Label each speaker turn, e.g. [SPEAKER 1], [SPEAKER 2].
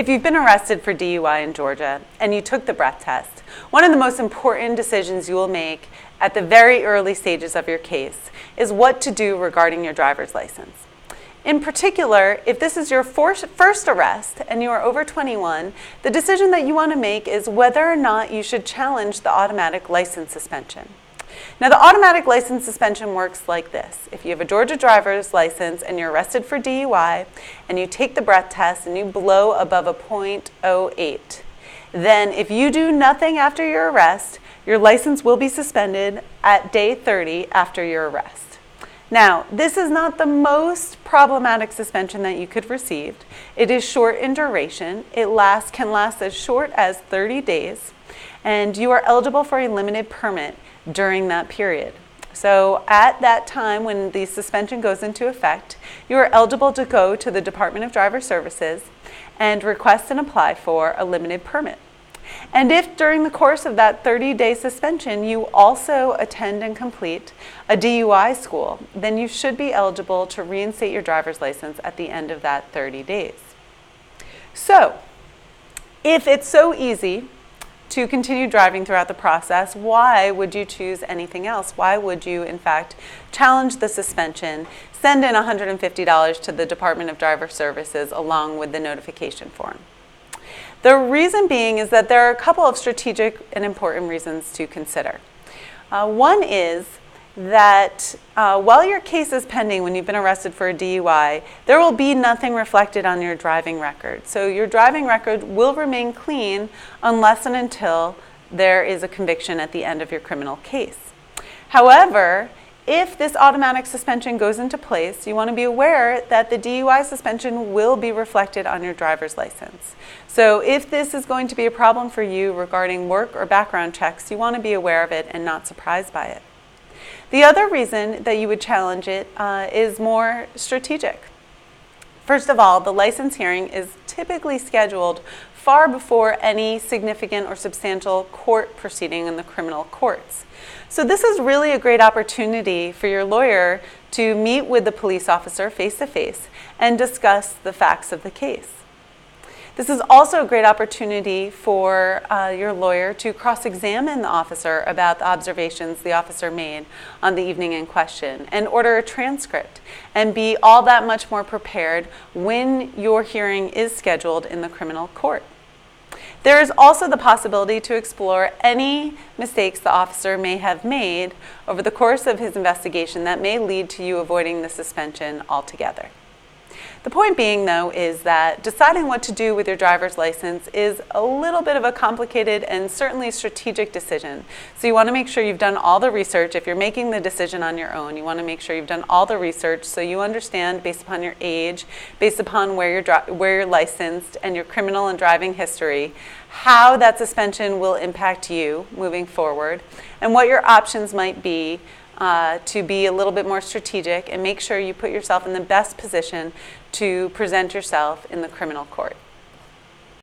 [SPEAKER 1] If you've been arrested for DUI in Georgia and you took the breath test, one of the most important decisions you will make at the very early stages of your case is what to do regarding your driver's license. In particular, if this is your first arrest and you are over 21, the decision that you want to make is whether or not you should challenge the automatic license suspension. Now, the automatic license suspension works like this. If you have a Georgia driver's license and you're arrested for DUI and you take the breath test and you blow above a .08, then if you do nothing after your arrest, your license will be suspended at day 30 after your arrest. Now, this is not the most problematic suspension that you could receive. It is short in duration. It can last as short as 30 days, and you are eligible for a limited permit during that period. So at that time when the suspension goes into effect, you are eligible to go to the Department of Driver Services and request and apply for a limited permit. And if during the course of that 30-day suspension you also attend and complete a DUI school, then you should be eligible to reinstate your driver's license at the end of that 30 days. So, if it's so easy to continue driving throughout the process, why would you choose anything else? Why would you, in fact, challenge the suspension, send in $150 to the Department of Driver Services along with the notification form? The reason being is that there are a couple of strategic and important reasons to consider. One is that while your case is pending when you've been arrested for a DUI, there will be nothing reflected on your driving record. So your driving record will remain clean unless and until there is a conviction at the end of your criminal case. However, if this automatic suspension goes into place, you want to be aware that the DUI suspension will be reflected on your driver's license. So if this is going to be a problem for you regarding work or background checks, you want to be aware of it and not surprised by it. The other reason that you would challenge it is more strategic. First of all, the license hearing is typically scheduled far before any significant or substantial court proceeding in the criminal courts. So this is really a great opportunity for your lawyer to meet with the police officer face-to-face and discuss the facts of the case. This is also a great opportunity for your lawyer to cross-examine the officer about the observations the officer made on the evening in question and order a transcript and be all that much more prepared when your hearing is scheduled in the criminal court. There is also the possibility to explore any mistakes the officer may have made over the course of his investigation that may lead to you avoiding the suspension altogether. The point being, though, is that deciding what to do with your driver's license is a little bit of a complicated and certainly strategic decision. So you want to make sure you've done all the research. If you're making the decision on your own, you want to make sure you've done all the research so you understand, based upon your age, based upon where you're licensed and your criminal and driving history, how that suspension will impact you moving forward and what your options might be to be a little bit more strategic and make sure you put yourself in the best position to present yourself in the criminal court.